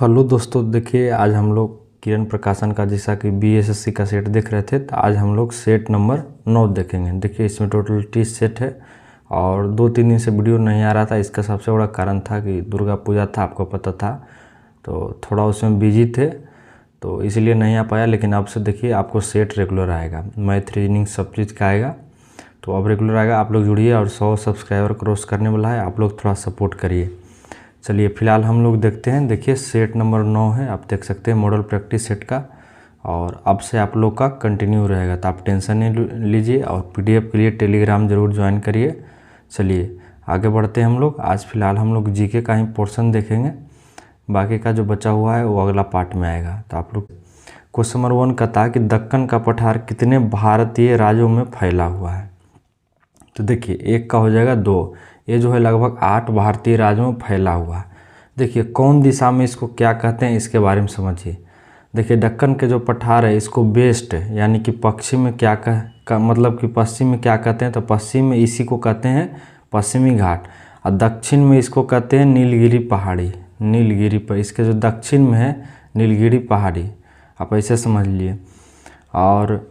Hello दोस्तों, देखिए आज हम लोग किरण प्रकाशन का जैसा कि बीएसएससी का सेट देख रहे थे, तो आज हम लोग सेट नंबर 9 देखेंगे। देखिए इसमें टोटल 30 सेट है और 2-3 दिन से वीडियो नहीं आ रहा था। इसका सबसे बड़ा कारण था कि दुर्गा पूजा था, आपको पता था, तो थोड़ा उसमें बिजी थे तो इसलिए नहीं आ पाया। लेकिन अब से देखिए आपको सेट रेगुलर आएगा, मैथ रीजनिंग सब चीज़ का आएगा, तो अब रेगुलर आएगा। आप लोग जुड़िए और 100 सब्सक्राइबर क्रॉस करने वाला है, आप लोग थोड़ा सपोर्ट करिए। चलिए फिलहाल हम लोग देखते हैं। देखिए सेट नंबर 9 है, आप देख सकते हैं मॉडल प्रैक्टिस सेट का, और अब से आप लोग का कंटिन्यू रहेगा, तो आप टेंशन नहीं लीजिए और पीडीएफ के लिए टेलीग्राम ज़रूर ज्वाइन करिए। चलिए आगे बढ़ते हैं हम लोग। आज फिलहाल हम लोग जीके का ही पोर्शन देखेंगे, बाकी का जो बचा हुआ है वो अगला पार्ट में आएगा। तो आप लोग क्वेश्चन नंबर 1 कहता है कि दक्कन का पठार कितने भारतीय राज्यों में फैला हुआ है। तो देखिए एक का हो जाएगा 2, ये जो है लगभग 8 भारतीय राज्यों में फैला हुआ है। देखिए कौन दिशा में इसको क्या कहते हैं इसके बारे में समझिए। देखिए दक्कन के जो पठार है इसको वेस्ट यानी कि पश्चिम में क्या मतलब कि पश्चिम में क्या कहते हैं, तो पश्चिम में इसी को कहते हैं पश्चिमी घाट, और दक्षिण में इसको कहते हैं नीलगिरी पहाड़ी। नीलगिरी पर इसके जो दक्षिण में है नीलगिरी पहाड़ी, आप ऐसे समझ लिए। और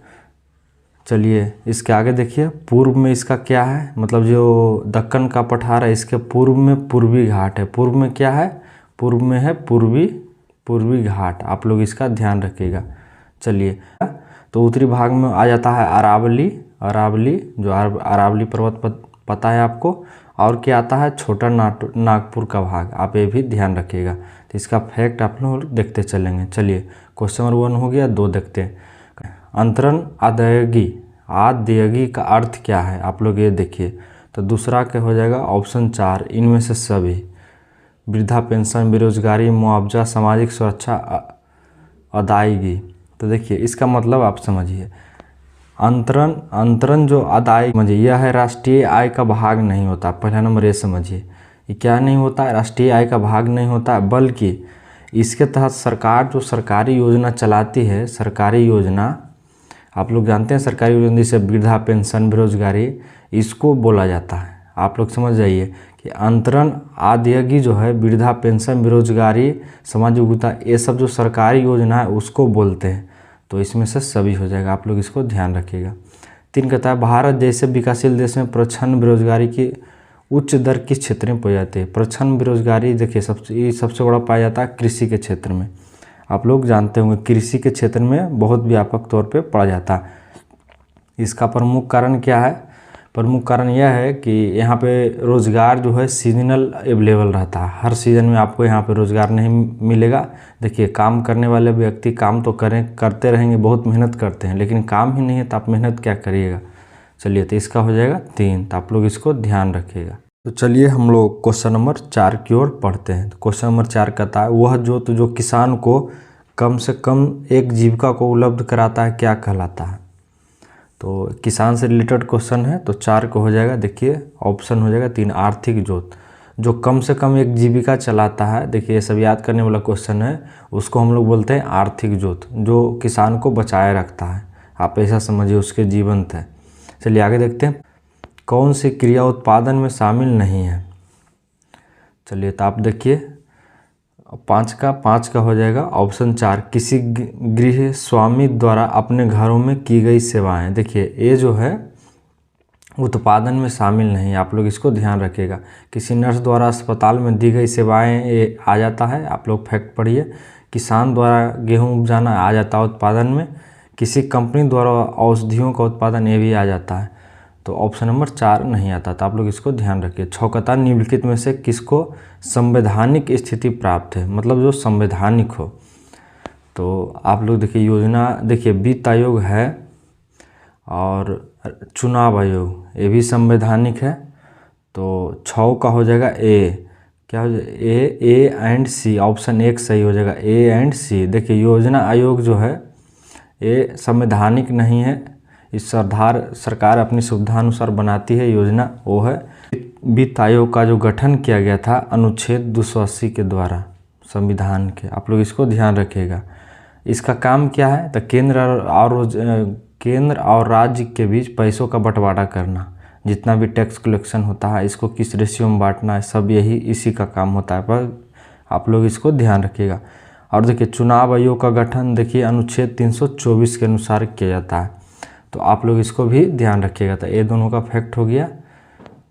चलिए इसके आगे देखिए पूर्व में इसका क्या है, मतलब जो दक्कन का पठार है इसके पूर्व में पूर्वी घाट है। पूर्व में क्या है, पूर्व में है पूर्वी घाट, आप लोग इसका ध्यान रखिएगा। चलिए तो उत्तरी भाग में आ जाता है अरावली जो अरावली पर्वत पता है आपको, और क्या आता है छोटा नागपुर का भाग, आप ये भी ध्यान रखिएगा। तो इसका फैक्ट आप लोग देखते चलेंगे। चलिए क्वेश्चन नंबर 1 हो गया, 2 देखते हैं। अंतरण आद्यगी का अर्थ क्या है, आप लोग ये देखिए। तो दूसरा क्या हो जाएगा ऑप्शन 4, इनमें से सभी। वृद्धा पेंशन, बेरोजगारी, मुआवजा, सामाजिक सुरक्षा अदायगी। तो देखिए इसका मतलब आप समझिए, अंतरण जो अदायगी समझिए, यह है राष्ट्रीय आय का भाग नहीं होता। पहला नंबर ये समझिए, ये क्या नहीं होता है, राष्ट्रीय आय का भाग नहीं होता है, बल्कि इसके तहत सरकार जो सरकारी योजना चलाती है, सरकारी योजना आप लोग जानते हैं, सरकारी योजना जैसे वृद्धा पेंशन, बेरोजगारी, इसको बोला जाता है। आप लोग समझ जाइए कि अंतरण आद्यगी जो है वृद्धा पेंशन, बेरोजगारी, सामाजिक उद्यमिता, ये सब जो सरकारी योजना है उसको बोलते हैं। तो इसमें से सभी हो जाएगा, आप लोग इसको ध्यान रखिएगा। 3 कहता है भारत जैसे विकासशील देश में प्रच्छन्न बेरोजगारी की उच्च दर किस क्षेत्र में पाई जाती है। प्रच्छन्न बेरोजगारी देखिए सबसे बड़ा पाया जाता है कृषि के क्षेत्र में। आप लोग जानते होंगे कृषि के क्षेत्र में बहुत व्यापक तौर पे पड़ा जाता है। इसका प्रमुख कारण क्या है, प्रमुख कारण यह है कि यहाँ पे रोज़गार जो है सीजनल अवेलेबल रहता है, हर सीज़न में आपको यहाँ पे रोज़गार नहीं मिलेगा। देखिए काम करने वाले व्यक्ति काम तो करते रहेंगे, बहुत मेहनत करते हैं, लेकिन काम ही नहीं है तो आप मेहनत क्या करिएगा। चलिए तो इसका हो जाएगा 3, तो आप लोग इसको ध्यान रखिएगा। तो चलिए हम लोग क्वेश्चन नंबर 4 की ओर पढ़ते हैं। तो क्वेश्चन नंबर 4 कहता है वह जो किसान को कम से कम एक जीविका को उपलब्ध कराता है क्या कहलाता है। तो किसान से रिलेटेड क्वेश्चन है, तो 4 को हो जाएगा। देखिए ऑप्शन हो जाएगा 3, आर्थिक जोत, जो कम से कम एक जीविका चलाता है। देखिए ये सब याद करने वाला क्वेश्चन है, उसको हम लोग बोलते हैं आर्थिक जोत, जो किसान को बचाए रखता है, आप ऐसा समझिए उसके जीवंत है। चलिए आगे देखते हैं, कौन सी क्रिया उत्पादन में शामिल नहीं है। चलिए तो आप देखिए 5 का हो जाएगा ऑप्शन 4, किसी गृह स्वामी द्वारा अपने घरों में की गई सेवाएं। देखिए ये जो है उत्पादन में शामिल नहीं, आप लोग इसको ध्यान रखिएगा। किसी नर्स द्वारा अस्पताल में दी गई सेवाएं ये आ जाता है, आप लोग फैक्ट पढ़िए। किसान द्वारा गेहूं उपजाना आ जाता है उत्पादन में। किसी कंपनी द्वारा औषधियों का उत्पादन ये भी आ जाता है। तो ऑप्शन नंबर 4 नहीं आता, तो आप लोग इसको ध्यान रखिए। 6 कहता है निम्नलिखित में से किसको संवैधानिक स्थिति प्राप्त है, मतलब जो संवैधानिक हो। तो आप लोग देखिए योजना, देखिए वित्त आयोग है और चुनाव आयोग, ये भी संवैधानिक है। तो 6 का हो जाएगा ए, क्या हो जाएगा ए एंड सी, ऑप्शन 1 सही हो जाएगा, ए एंड सी। देखिए योजना आयोग जो है ये संवैधानिक नहीं है, इस सरकार अपनी सुविधानुसार बनाती है योजना, वो है। वित्त आयोग का जो गठन किया गया था अनुच्छेद 280 के द्वारा संविधान के, आप लोग इसको ध्यान रखिएगा। इसका काम क्या है, तो केंद्र और राज्य के बीच पैसों का बंटवारा करना, जितना भी टैक्स कलेक्शन होता है इसको किस रेशियो में बांटना है, सब यही इसी का काम होता है। पर आप लोग इसको ध्यान रखिएगा। और देखिए चुनाव आयोग का गठन देखिए अनुच्छेद 324 के अनुसार किया जाता है, तो आप लोग इसको भी ध्यान रखिएगा। तो ये दोनों का फैक्ट हो गया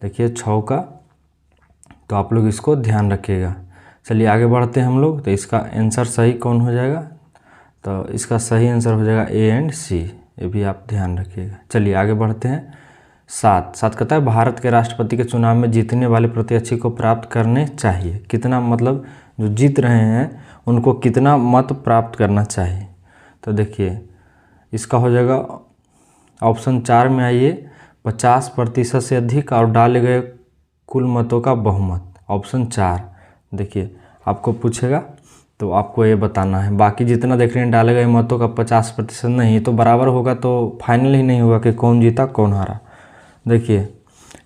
देखिए 6 का, तो आप लोग इसको ध्यान रखिएगा। चलिए आगे बढ़ते हैं हम लोग। तो इसका आंसर सही कौन हो जाएगा, तो इसका सही आंसर हो जाएगा ए एंड सी, ये भी आप ध्यान रखिएगा। चलिए आगे बढ़ते हैं। 7 कहता है भारत के राष्ट्रपति के चुनाव में जीतने वाले प्रत्याशी को प्राप्त करने चाहिए कितना, मतलब जो जीत रहे हैं उनको कितना मत प्राप्त करना चाहिए। तो देखिए इसका हो जाएगा ऑप्शन 4 में आइए 50% से अधिक और डाले गए कुल मतों का बहुमत। ऑप्शन 4 देखिए आपको पूछेगा तो आपको ये बताना है, बाकी जितना देख रहे हैं डाले गए मतों का 50% नहीं तो बराबर होगा, तो फाइनल ही नहीं होगा कि कौन जीता कौन हारा। देखिए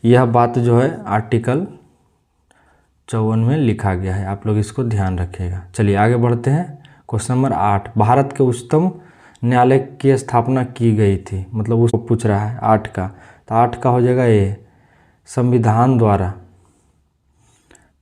यह बात जो है आर्टिकल 54 में लिखा गया है, आप लोग इसको ध्यान रखिएगा। चलिए आगे बढ़ते हैं। क्वेश्चन नंबर 8, भारत के उच्चतम न्यायालय की स्थापना की गई थी, मतलब उसको पूछ रहा है 8 का, तो 8 का हो जाएगा ये संविधान द्वारा।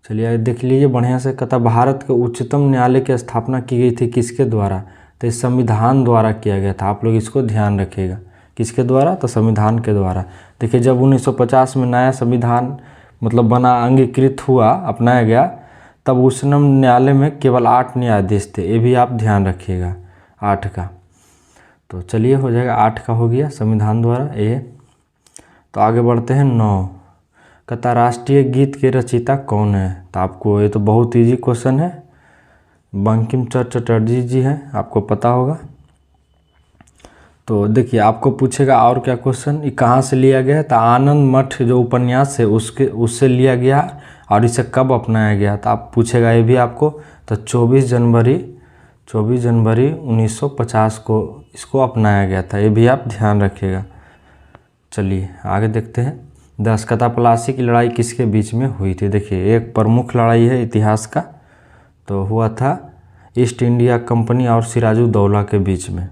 चलिए देख लीजिए बढ़िया से, कहता भारत के उच्चतम न्यायालय की स्थापना की गई थी किसके द्वारा, तो इस संविधान द्वारा किया गया था। आप लोग इसको ध्यान रखिएगा, किसके द्वारा, तो संविधान के द्वारा। देखिए जब 1950 में नया संविधान मतलब बना, अंगीकृत हुआ, अपनाया गया, तब उच्चतम न्यायालय में केवल 8 न्यायाधीश थे, ये भी आप ध्यान रखिएगा 8 का। तो चलिए हो जाएगा 8 का हो गया संविधान द्वारा ये। तो आगे बढ़ते हैं 9, कहता राष्ट्रीय गीत के रचयिता कौन है, तो आपको ये तो बहुत इजी क्वेश्चन है, बंकिम चंद्र चटर्जी जी हैं, आपको पता होगा। तो देखिए आपको पूछेगा और क्या क्वेश्चन, ये कहाँ से लिया गया है, तो आनंद मठ जो उपन्यास है उससे लिया गया, और इसे कब अपनाया गया, तो आप पूछेगा ये भी आपको। तो 24 जनवरी 1950 को इसको अपनाया गया था, ये भी आप ध्यान रखिएगा। चलिए आगे देखते हैं। दस्कता प्लासी की लड़ाई किसके बीच में हुई थी, देखिए एक प्रमुख लड़ाई है इतिहास का, तो हुआ था ईस्ट इंडिया कंपनी और सिराजुद्दौला के बीच में।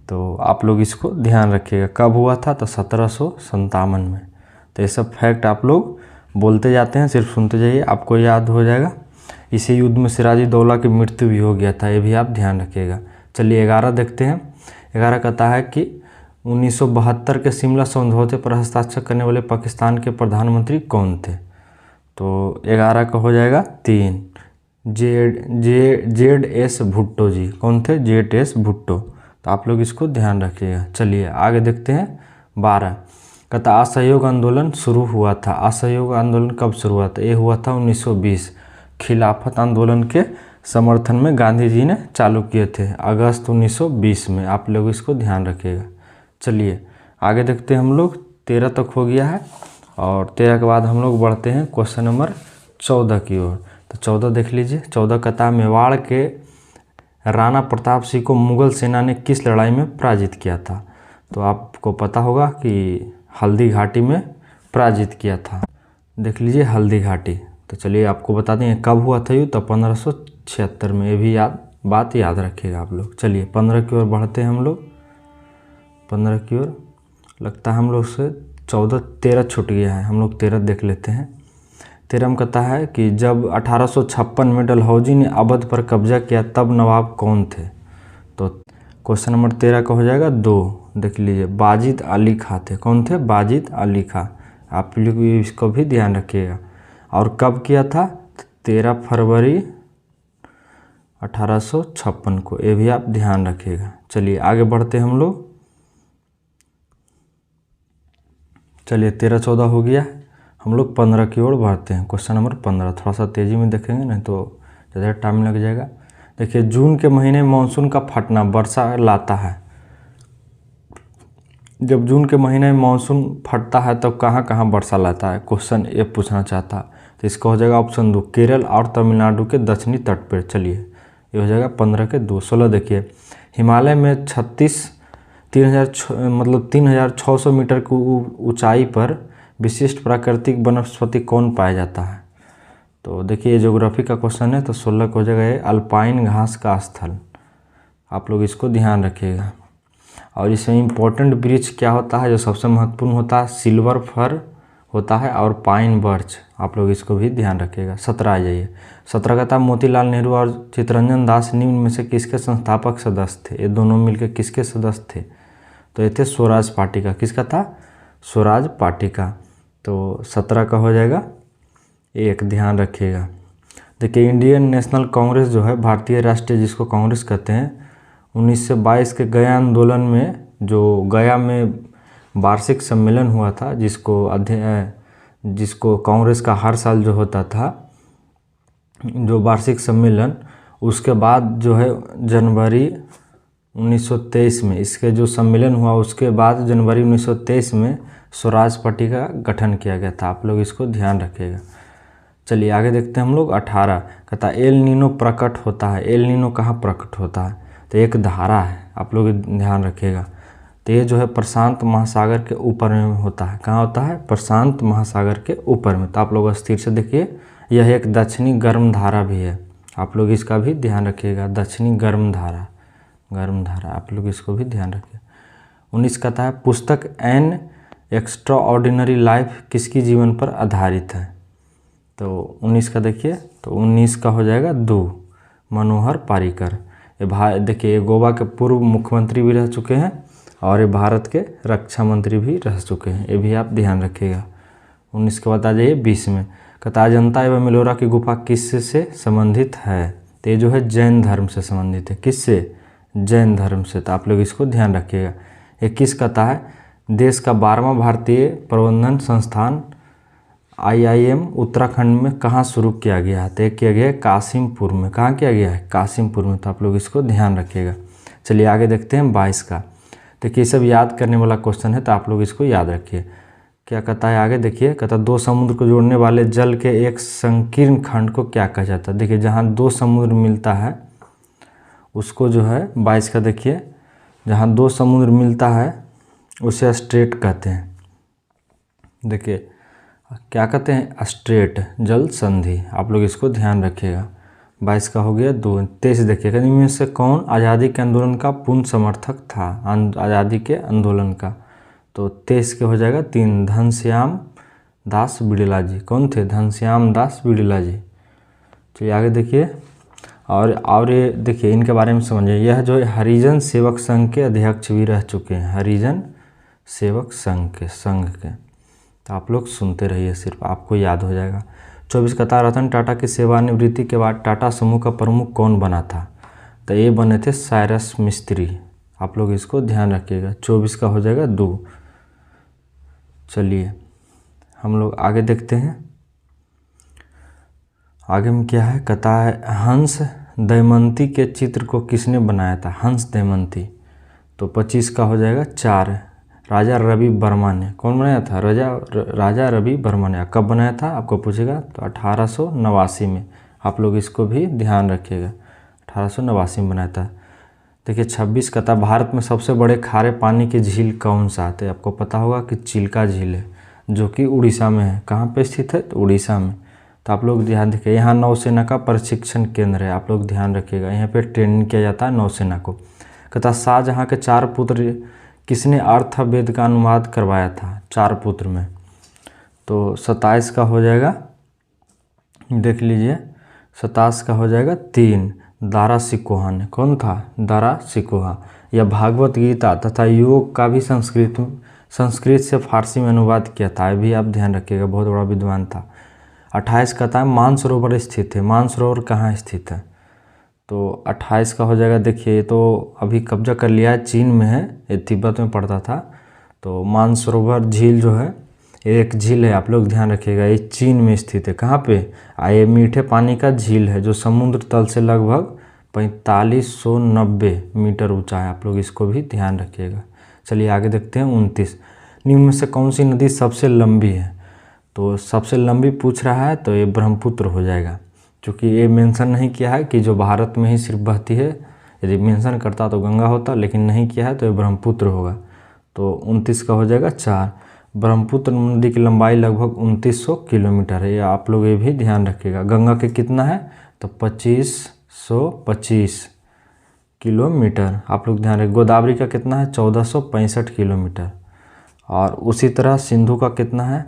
तो आप लोग इसको ध्यान रखिएगा, कब हुआ था, तो 1757 में। तो ये सब फैक्ट आप लोग बोलते जाते हैं, सिर्फ सुनते जाइए, आपको याद हो जाएगा। इसी युद्ध में सिराजुद्दौला की मृत्यु भी हो गया था, ये भी आप ध्यान रखिएगा। चलिए 11 देखते हैं। 11 कहता है कि 1972 के शिमला समझौते पर हस्ताक्षर करने वाले पाकिस्तान के प्रधानमंत्री कौन थे, तो 11 का हो जाएगा 3, जेड एस भुट्टो जी। कौन थे, जेड एस भुट्टो। तो आप लोग इसको ध्यान रखिएगा। चलिए आगे देखते हैं। 12 कहता असहयोग आंदोलन शुरू हुआ था, असहयोग आंदोलन कब शुरू हुआ था, ये हुआ था 1920, खिलाफत आंदोलन के समर्थन में गांधी जी ने चालू किए थे अगस्त 1920 में, आप लोग इसको ध्यान रखिएगा। चलिए आगे देखते हैं हम लोग। 13 तक हो गया है, और 13 के बाद हम लोग बढ़ते हैं क्वेश्चन नंबर 14 की ओर। तो 14 देख लीजिए। 14 कहता मेवाड़ के राणा प्रताप सिंह को मुगल सेना ने किस लड़ाई में पराजित किया था, तो आपको पता होगा कि हल्दी घाटी में पराजित किया था, देख लीजिए हल्दी घाटी। तो चलिए आपको बता दें कब हुआ था युद्ध, तो 1576 में, ये भी बात याद रखिएगा आप लोग। चलिए 15 की ओर बढ़ते हैं हम लोग। 15 की ओर लगता है हम लोग से 13 छूट गया है, हम लोग 13 देख लेते हैं। 13 में कहता है कि जब 1856 में डलहौजी ने अवध पर कब्जा किया तब नवाब कौन थे, तो क्वेश्चन नंबर 13 का हो जाएगा 2, देख लीजिए बाजिद अली खां थे। कौन थे, बाजिद अली खां। आप लोग इसको भी ध्यान रखिएगा। और कब किया था, 13 फरवरी 1856 को, ये भी आप ध्यान रखिएगा। चलिए आगे बढ़ते हैं हम लोग। चलिए 13-14 हो गया, हम लोग 15 की ओर बढ़ते हैं। क्वेश्चन नंबर 15 थोड़ा सा तेज़ी में देखेंगे, नहीं तो ज़्यादा टाइम लग जाएगा। देखिए जून के महीने मानसून का फटना वर्षा लाता है, जब जून के महीने में मानसून फटता है तब कहाँ कहाँ वर्षा लाता है, क्वेश्चन ये पूछना चाहता। तो इसका हो जाएगा ऑप्शन 2, केरल और तमिलनाडु के दक्षिणी तट पर। चलिए ये हो जाएगा 15 के 2। 16 देखिए हिमालय में 3600 मीटर की ऊंचाई पर विशिष्ट प्राकृतिक वनस्पति कौन पाया जाता है, तो देखिए ये ज्योग्राफी का क्वेश्चन है। तो 16 को हो जाएगा ये अल्पाइन घास का स्थल, आप लोग इसको ध्यान रखिएगा। और इसमें इम्पोर्टेंट वृक्ष क्या होता है, जो सबसे महत्वपूर्ण होता है, सिल्वर फर होता है और पाइन बर्च, आप लोग इसको भी ध्यान रखिएगा। 17 आ जाइए। 17 का था मोतीलाल नेहरू और चित्तरंजन दास निम्न में से किसके संस्थापक सदस्य थे? ये दोनों मिलकर किसके सदस्य थे? तो ये थे स्वराज पार्टी का। किसका था? स्वराज पार्टी का। तो 17 का हो जाएगा 1, ध्यान रखिएगा। देखिए इंडियन नेशनल कांग्रेस जो है, भारतीय राष्ट्रीय जिसको कांग्रेस कहते हैं, 1922 के गया आंदोलन में, जो गया में वार्षिक सम्मेलन हुआ था, जिसको कांग्रेस का हर साल जो होता था जो वार्षिक सम्मेलन, उसके बाद जो है जनवरी 1923 में इसके जो सम्मेलन हुआ, उसके बाद जनवरी 1923 में स्वराज पार्टी का गठन किया गया था। आप लोग इसको ध्यान रखिएगा। चलिए आगे देखते हैं हम लोग। 18 कहता एल नीनो प्रकट होता है। एल नीनो कहाँ प्रकट होता है? तो एक धारा है, आप लोग ध्यान रखिएगा। तो ये जो है प्रशांत महासागर के ऊपर में होता है। कहाँ होता है? प्रशांत महासागर के ऊपर में। तो आप लोग स्थिर से देखिए, यह एक दक्षिणी गर्म धारा भी है, आप लोग इसका भी ध्यान रखिएगा। दक्षिणी गर्म धारा, आप लोग इसको भी ध्यान रखिए। 19 कहता है पुस्तक एन एक्स्ट्रा ऑर्डिनरी लाइफ किसकी जीवन पर आधारित है? तो 19 का देखिए, तो 19 का हो जाएगा 2, मनोहर पारिकर। ये देखिए ये गोवा के पूर्व मुख्यमंत्री भी रह चुके हैं और ये भारत के रक्षा मंत्री भी रह चुके हैं, ये भी आप ध्यान रखिएगा। 19 के बाद आ जाइए 20 में। कहता अजंता एवं एलोरा की गुफा किससे संबंधित है? तो ये जो है जैन धर्म से संबंधित है। किससे? जैन धर्म से। तो आप लोग इसको ध्यान रखिएगा। 21 कहता है देश का 12वां भारतीय प्रबंधन संस्थान IIM उत्तराखंड में कहाँ शुरू किया गया है? तो किया गया है कासिमपुर में। कहाँ किया गया है? कासिमपुर में। तो आप लोग इसको ध्यान रखिएगा। चलिए आगे देखते हैं 22 का। देखिए सब याद करने वाला क्वेश्चन है, तो आप लोग इसको याद रखिए। क्या कहता है आगे देखिए, कहता 2 समुद्र को जोड़ने वाले जल के एक संकीर्ण खंड को क्या कहा जाता है? देखिए जहाँ 2 समुद्र मिलता है उसको जो है 22 का देखिए, जहाँ 2 समुद्र मिलता है उसे स्ट्रेट कहते हैं। देखिए क्या कहते हैं? स्ट्रेट जल संधि। आप लोग इसको ध्यान रखिएगा। 22 का हो गया 2। 23 देखिएगा, इनमें से कौन आज़ादी के आंदोलन का पूर्ण समर्थक था? आज़ादी के आंदोलन का। तो 23 के हो जाएगा 3, घनश्याम दास बिड़ला जी। कौन थे? घनश्याम दास बिड़ला जी। चलिए आगे देखिए, और ये देखिए इनके बारे में समझिए। यह जो हरिजन सेवक संघ के अध्यक्ष भी रह चुके हैं, हरिजन सेवक संघ के। तो आप लोग सुनते रहिए, सिर्फ आपको याद हो जाएगा। 24 कहता रतन टाटा की सेवानिवृत्ति के बाद टाटा समूह का प्रमुख कौन बना था? तो ये बने थे साइरस मिस्त्री। आप लोग इसको ध्यान रखिएगा। 24 का हो जाएगा 2। चलिए हम लोग आगे देखते हैं। आगे में क्या है? कहता है हंस दमयंती के चित्र को किसने बनाया था? हंस दमयंती। तो 25 का हो जाएगा 4, राजा रवि वर्मा ने। कौन बनाया था? राजा रवि वर्मा ने। कब बनाया था आपको पूछेगा? तो 1889 में। आप लोग इसको भी ध्यान रखिएगा, 1889 में बनाया था। देखिए 26 कहता भारत में सबसे बड़े खारे पानी की झील कौन सा है? आपको पता होगा कि चिल्का झील है, जो कि उड़ीसा में है। कहाँ पे स्थित है? तो उड़ीसा में। तो आप लोग ध्यान रखिए। यहाँ नौसेना का प्रशिक्षण केंद्र है, आप लोग ध्यान रखिएगा। यहाँ पे ट्रेनिंग किया जाता है नौसेना को। कहता शाहजहाँ के 4 पुत्र किसने अर्थवेद का अनुवाद करवाया था? 4 पुत्र में। तो 27 का हो जाएगा, देख लीजिए, 27 का हो जाएगा 3, दारा सिकोहा ने। कौन था? दारा सिकोहा। यह भागवत गीता तथा योग का भी संस्कृत से फारसी में अनुवाद किया था। ये भी आप ध्यान रखिएगा, बहुत बड़ा विद्वान था। 28 कहता है मानसरोवर स्थित है। मानसरोवर कहाँ स्थित है? तो 28 का हो जाएगा, देखिए तो अभी कब्जा कर लिया है, चीन में है, ये तिब्बत में पड़ता था। तो मानसरोवर झील जो है एक झील है, आप लोग ध्यान रखिएगा। ये चीन में स्थित है। कहाँ पे? ये मीठे पानी का झील है जो समुद्र तल से लगभग 4590 मीटर ऊंचा है। आप लोग इसको भी ध्यान रखिएगा। चलिए आगे देखते हैं 29। निम्न में से कौन सी नदी सबसे लंबी है? तो सबसे लंबी पूछ रहा है, तो ये ब्रह्मपुत्र हो जाएगा, क्योंकि ये मेंशन नहीं किया है कि जो भारत में ही सिर्फ बहती है। यदि मेंशन करता तो गंगा होता, लेकिन नहीं किया है तो ये ब्रह्मपुत्र होगा। तो 29 का हो जाएगा 4। ब्रह्मपुत्र नदी की लंबाई लगभग 2900 किलोमीटर है, ये आप लोग ये भी ध्यान रखिएगा। गंगा के कितना है? तो 2525 किलोमीटर, आप लोग ध्यान रखिए। गोदावरी का कितना है? 1465 किलोमीटर। और उसी तरह सिंधु का कितना है?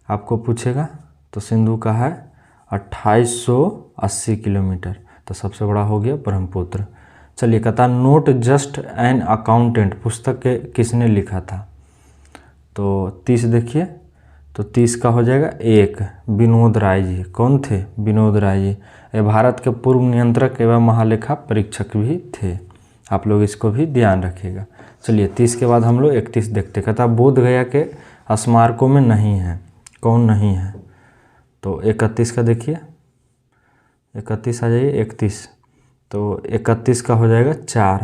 आपको पूछेगा, तो सिंधु का है 2880 किलोमीटर, तो सबसे बड़ा हो गया ब्रह्मपुत्र। चलिए कहता नोट जस्ट एन अकाउंटेंट पुस्तक के किसने लिखा था, तो 30 देखिए, तो 30 का हो जाएगा 1 विनोद राय जी। कौन थे? विनोद राय जी। ये भारत के पूर्व नियंत्रक एवं महालेखा परीक्षक भी थे, आप लोग इसको भी ध्यान रखिएगा। चलिए 30 के बाद हम लोग 31 देखते। कहता बोध गया के स्मारकों में नहीं है, कौन नहीं है, तो 31 का देखिए, 31 आ जाइए, 31, तो 31 का हो जाएगा 4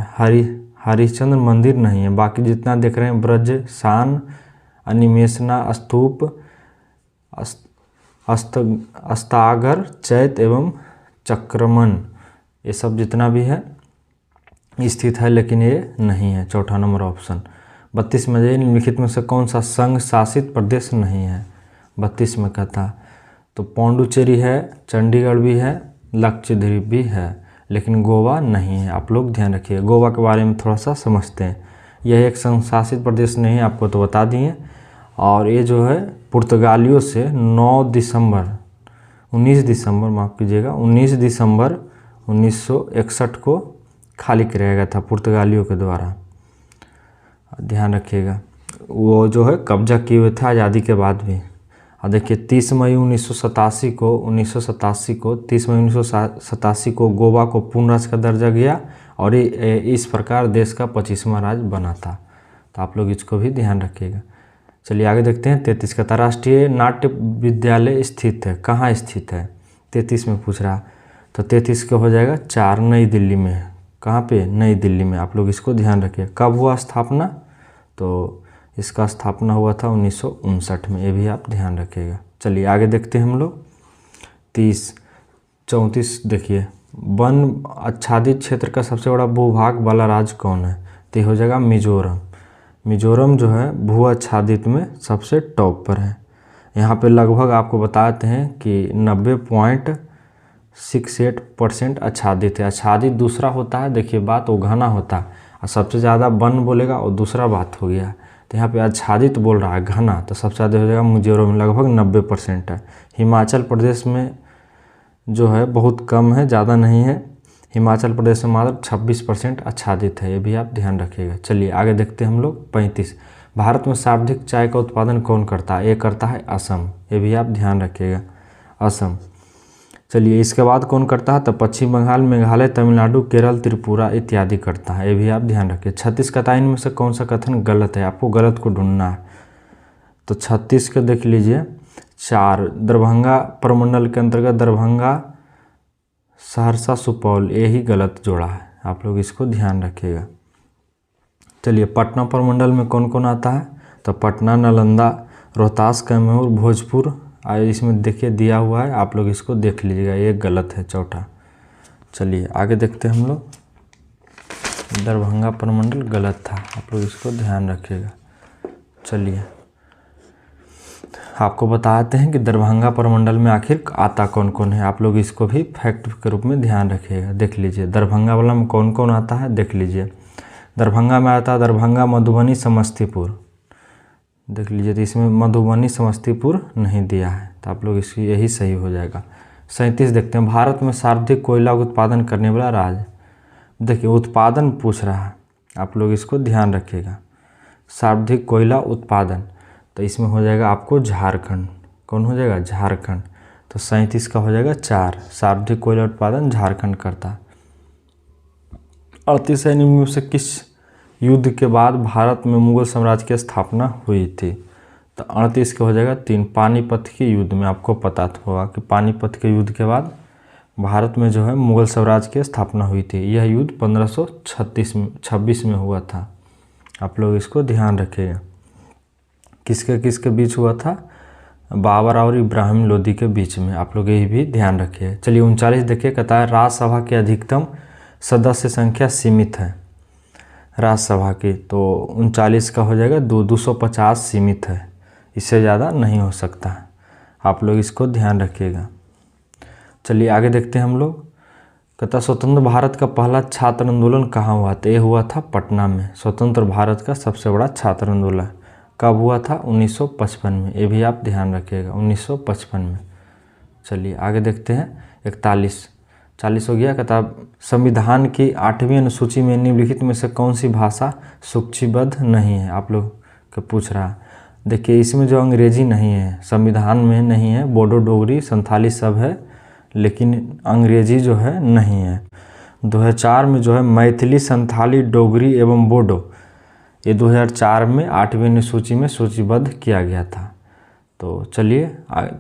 हरिश्चंद्र मंदिर नहीं है। बाकी जितना देख रहे हैं ब्रज, शान, अनिमेषणा, स्तूप, अस्तागर, चैत एवं चक्रमन, ये सब जितना भी है स्थित है, लेकिन ये नहीं है, चौथा नंबर ऑप्शन। 32 में जाइए, निम्नलिखित में से कौन सा संघ शासित प्रदेश नहीं है, 32 में कहता तो पौंडुचेरी है, चंडीगढ़ भी है, लक्षद्वीप भी है, लेकिन गोवा नहीं है। आप लोग ध्यान रखिए, गोवा के बारे में थोड़ा सा समझते हैं। यह एक संघ शासित प्रदेश नहीं है, आपको तो बता दिए। और ये जो है पुर्तगालियों से 19 दिसंबर माफ़ कीजिएगा 19 दिसंबर 1961 को खाली कराया गया था पुर्तगालियों के द्वारा, ध्यान रखिएगा। वो जो है कब्जा किए हुए थे आज़ादी के बाद भी। और देखिए 30 मई 1987 को 30 मई 1987 को गोवा को पूर्ण राज्य का दर्जा गया, और ये इस प्रकार देश का 25वां राज्य बना था, तो आप लोग इसको भी ध्यान रखिएगा। चलिए आगे देखते हैं 33 का, राष्ट्रीय नाट्य विद्यालय स्थित है, कहाँ स्थित है, 33 में पूछ रहा, तो 33 का हो जाएगा 4 नई दिल्ली में। कहाँ पे? नई दिल्ली में। आप लोग इसको ध्यान रखिए। कब हुआ स्थापना, तो इसका स्थापना हुआ था 1959 में, ये भी आप ध्यान रखिएगा। चलिए आगे देखते हैं हम लोग 34 देखिए, वन आच्छादित क्षेत्र का सबसे बड़ा भूभाग वाला राज्य कौन है, तो हो जाएगा मिजोरम। मिजोरम जो है भू आच्छादित में सबसे टॉप पर है। यहाँ पे लगभग आपको बताते हैं कि 90.68% आच्छादित है। आच्छादित दूसरा होता है, देखिए बात वो घना होता है, और सबसे ज़्यादा वन बोलेगा और दूसरा बात हो गया, तो यहाँ पे आच्छादित बोल रहा है घना, तो सबसे ज़्यादा हो जाएगा मिजोरम में, लगभग 90% है। हिमाचल प्रदेश में जो है बहुत कम है, ज़्यादा नहीं है। हिमाचल प्रदेश में मात्र 26% आच्छादित है, ये भी आप ध्यान रखिएगा। चलिए आगे देखते हैं हम लोग 35, भारत में सर्वाधिक चाय का उत्पादन कौन करता है, ये करता है असम, ये भी आप ध्यान रखिएगा, असम। चलिए इसके बाद कौन करता है, तो पश्चिम बंगाल, मेघालय, तमिलनाडु, केरल, त्रिपुरा इत्यादि करता है, ये भी आप ध्यान रखिए। 36 का इनमें से कौन सा कथन गलत है, आपको गलत को ढूंढना है, तो 36 का देख लीजिए 4 दरभंगा प्रमंडल के अंतर्गत दरभंगा, सहरसा, सुपौल, यही गलत जोड़ा है, आप लोग इसको ध्यान रखिएगा। चलिए पटना प्रमंडल में कौन कौन आता है, तो पटना, नालंदा, रोहतास, कैमूर, भोजपुर, इसमें देखिए दिया हुआ है, आप लोग इसको देख लीजिएगा, ये गलत है चौथा। चलिए आगे देखते हैं हम लोग, दरभंगा प्रमंडल गलत था, आप लोग इसको ध्यान रखिएगा। चलिए आपको बताते हैं कि दरभंगा प्रमंडल में आखिर आता कौन कौन है, आप लोग इसको भी फैक्ट के रूप में ध्यान रखिएगा। देख लीजिए दरभंगा वाला में कौन कौन आता है, देख लीजिए दरभंगा में आता है दरभंगा, मधुबनी, समस्तीपुर, देख लीजिए, तो इसमें मधुबनी समस्तीपुर नहीं दिया है, तो आप लोग इसकी यही सही हो जाएगा। 37 देखते हैं, भारत में सर्वाधिक कोयला उत्पादन करने वाला राज्य, देखिए उत्पादन पूछ रहा है, आप लोग इसको ध्यान रखिएगा। सर्वाधिक कोयला उत्पादन, तो इसमें हो जाएगा आपको झारखंड, कौन हो जाएगा, झारखंड, तो 37 का हो जाएगा 4, सर्वाधिक कोयला उत्पादन झारखंड करता है। 38 में से किस युद्ध के बाद भारत में मुगल साम्राज्य की स्थापना हुई थी, तो 38 का हो जाएगा 3, पानीपत के युद्ध में। आपको पता होगा कि पानीपत के युद्ध के बाद भारत में जो है मुगल साम्राज्य की स्थापना हुई थी। यह युद्ध 1526 में हुआ था, आप लोग इसको ध्यान रखिएगा। किसके किसके बीच हुआ था, बाबर और इब्राहिम लोदी के बीच में, आप लोग यही भी ध्यान रखिए। चलिए 39 देखिए, कहता है राज्यसभा की अधिकतम सदस्य संख्या सीमित है, राज्यसभा की, तो 39 का हो जाएगा 250 सीमित है, इससे ज़्यादा नहीं हो सकता है, आप लोग इसको ध्यान रखिएगा। चलिए आगे देखते हैं हम लोग, कहता स्वतंत्र भारत का पहला छात्र आंदोलन कहाँ हुआ था, ये हुआ था पटना में, स्वतंत्र भारत का सबसे बड़ा छात्र आंदोलन कब हुआ था? 1955 में। ये भी आप ध्यान रखिएगा, 1955 में। चलिए आगे देखते हैं। 41 हो गया। कहता संविधान की 8वीं अनुसूची में निम्नलिखित में से कौन सी भाषा सूचीबद्ध नहीं है? आप लोग को पूछ रहा। देखिए इसमें जो अंग्रेजी नहीं है, संविधान में नहीं है, बोडो डोगरी संथाली सब है, लेकिन अंग्रेजी जो है नहीं है। 2004 में जो है मैथिली, संथाली, डोगरी एवं बोडो, ये 2004 में 8वीं अनुसूची में सूचीबद्ध किया गया था। तो चलिए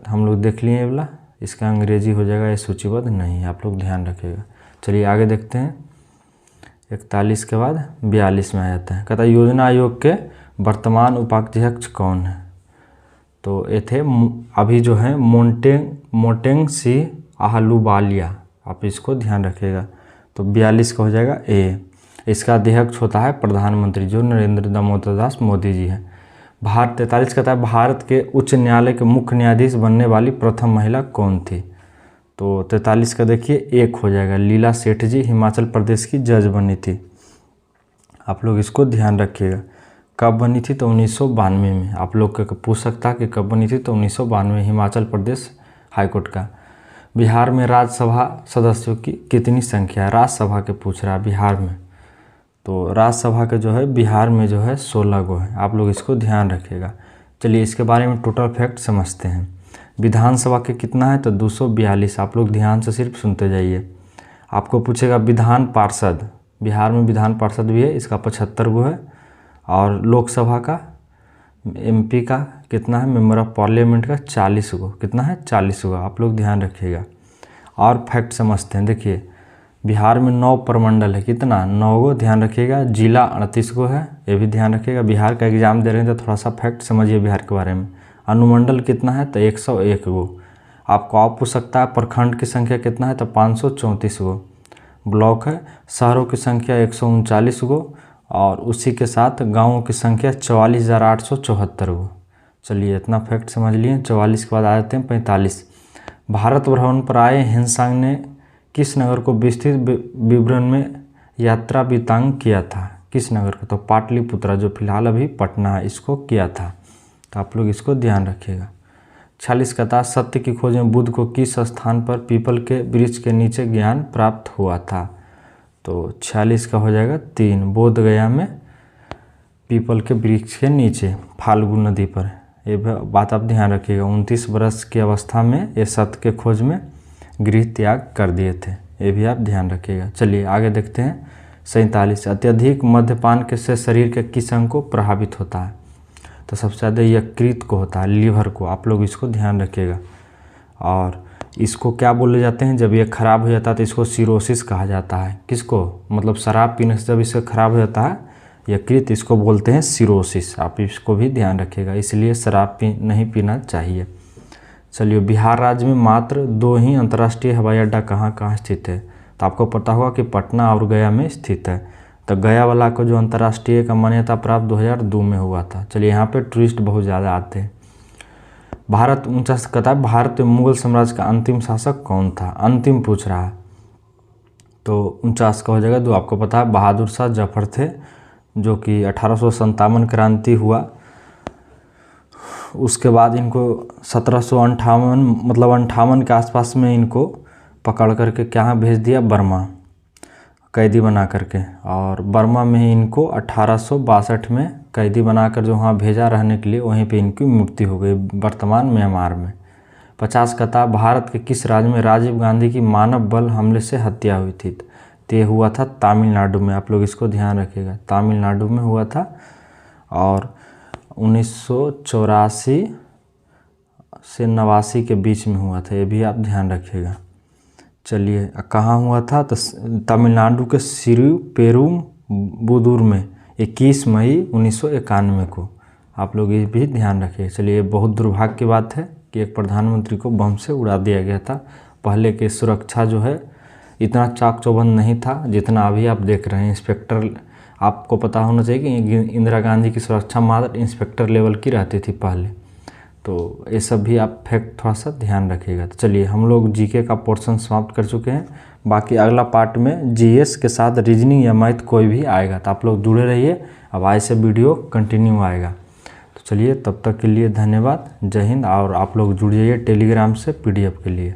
हम लोग देख लिए वाला, इसका अंग्रेजी हो जाएगा, ये सूचीबद्ध नहीं है, आप लोग ध्यान रखिएगा। चलिए आगे देखते हैं। 41 के बाद 42 में आ जाता है। कहता है योजना आयोग के वर्तमान उपाध्यक्ष कौन है? तो ये थे अभी जो है मोटेंग सी आहलूवालिया, आप इसको ध्यान रखिएगा। तो 42 का हो जाएगा ए। इसका अध्यक्ष होता है प्रधानमंत्री, जो नरेंद्र दामोदर दास मोदी जी हैं। 43 कहता है भारत के उच्च न्यायालय के मुख्य न्यायाधीश बनने वाली प्रथम महिला कौन थी? तो 43 का देखिए 1 हो जाएगा, लीला सेठ जी, हिमाचल प्रदेश की जज बनी थी। आप लोग इसको ध्यान रखिएगा। कब बनी थी? तो 1992 में। आप लोग को पूछ सकता है कि कब बनी थी? तो 1992, हिमाचल प्रदेश हाईकोर्ट का। बिहार में राज्यसभा सदस्यों की कितनी संख्या है? राज्यसभा के पूछ रहा है बिहार में। तो राज्यसभा के जो है बिहार में जो है 16 गो है, आप लोग इसको ध्यान रखिएगा। चलिए इसके बारे में टोटल फैक्ट समझते हैं। विधानसभा के कितना है? तो 242। आप लोग ध्यान से सिर्फ सुनते जाइए। आपको पूछेगा विधान पार्षद, बिहार में विधान पार्षद भी है, इसका 75 गो है। और लोकसभा का, MP का कितना है? मेंबर ऑफ पार्लियामेंट का 40 गो। कितना है? 40 गो। आप लोग ध्यान रखिएगा। और फैक्ट समझते हैं। देखिए बिहार में 9 प्रमंडल है। कितना? 9 गो। ध्यान रखिएगा। जिला 38 गो है, ये भी ध्यान रखिएगा। बिहार का एग्जाम दे रहे हैं तो थोड़ा सा फैक्ट समझिए बिहार के बारे में। अनुमंडल कितना है? तो 101 गो। आपको आप पूछ सकता है प्रखंड की संख्या कितना है? तो 534 गो। ब्लॉक है। शहरों की संख्या 139 गो, और उसी के साथ गाँवों की संख्या 44,874 गो। चलिए इतना फैक्ट समझ लिए। 44 के बाद आ जाते हैं 45। भारत भ्रमण पर आए हिंसांग ने किस नगर को विस्तृत विवरण में यात्रा वृत्तांत किया था? किस नगर को? तो पाटलिपुत्रा, जो फिलहाल अभी पटना है, इसको किया था। तो आप लोग इसको ध्यान रखिएगा। 46 का था सत्य की खोज में बुद्ध को किस स्थान पर पीपल के वृक्ष के नीचे ज्ञान प्राप्त हुआ था? तो 46 का हो जाएगा 3, बोध गया में पीपल के वृक्ष के नीचे फाल्गु नदी पर। ये बात आप ध्यान रखिएगा। 29 वर्ष की अवस्था में ये सत्य के खोज में गृह त्याग कर दिए थे, ये भी आप ध्यान रखिएगा। चलिए आगे देखते हैं। 47 अत्यधिक मद्यपान के से शरीर के किस अंग को प्रभावित होता है? तो सबसे ज़्यादा यकृत को होता है, लीवर को। आप लोग इसको ध्यान रखिएगा। और इसको क्या बोले जाते हैं? जब ये खराब हो जाता है तो इसको सिरोसिस कहा जाता है। किसको? मतलब शराब पीने से जब इससे खराब हो जाता है यकृत, इसको बोलते हैं सिरोसिस। आप इसको भी ध्यान रखिएगा, इसलिए शराब नहीं पीना चाहिए। चलिए बिहार राज्य में मात्र 2 ही अंतर्राष्ट्रीय हवाई अड्डा कहाँ कहाँ स्थित है? तो आपको पता होगा कि पटना और गया में स्थित है। तो गया वाला को जो अंतर्राष्ट्रीय का मान्यता प्राप्त 2002 में हुआ था। चलिए यहाँ पे टूरिस्ट बहुत ज़्यादा आते हैं। भारत 49 कहता है भारत में मुगल साम्राज्य का अंतिम शासक कौन था? अंतिम पूछ रहा है। तो 49 का हो जाएगा 2। आपको पता है बहादुर शाह जफर थे, जो कि 1857 क्रांति हुआ। उसके बाद इनको 1758 मतलब 58 के आसपास में इनको पकड़ करके क्या भेज दिया? बर्मा, कैदी बना करके। और बर्मा में ही इनको 1862 में कैदी बनाकर जो वहाँ भेजा रहने के लिए, वहीं पे इनकी मृत्यु हो गई, वर्तमान म्यांमार में। 50 का था भारत के किस राज्य में राजीव गांधी की मानव बल हमले से हत्या हुई थी? तो ये हुआ था तमिलनाडु में। आप लोग इसको ध्यान रखिएगा, तमिलनाडु में हुआ था। और 1984 से 89 के बीच में हुआ था, ये भी आप ध्यान रखिएगा। चलिए कहाँ हुआ था? तो तमिलनाडु के सिरुपेरुम्बुदूर में 21 मई 1991 को। आप लोग ये भी ध्यान रखिए। चलिए बहुत दुर्भाग्य की बात है कि एक प्रधानमंत्री को बम से उड़ा दिया गया था। पहले की सुरक्षा जो है इतना चाक चौबंद नहीं था जितना अभी आप देख रहे हैं। इंस्पेक्टर, आपको पता होना चाहिए कि इंदिरा गांधी की सुरक्षा मात्र इंस्पेक्टर लेवल की रहती थी पहले। तो ये सब भी आप फैक्ट थोड़ा सा ध्यान रखिएगा। तो चलिए हम लोग जीके का पोर्शन समाप्त कर चुके हैं। बाकी अगला पार्ट में जीएस के साथ रीजनिंग या मैथ कोई भी आएगा, तो आप लोग जुड़े रहिए। अब आज से वीडियो कंटिन्यू आएगा। तो चलिए तब तक के लिए धन्यवाद, जय हिंद। और आप लोग जुड़ जाइए टेलीग्राम से PDF के लिए।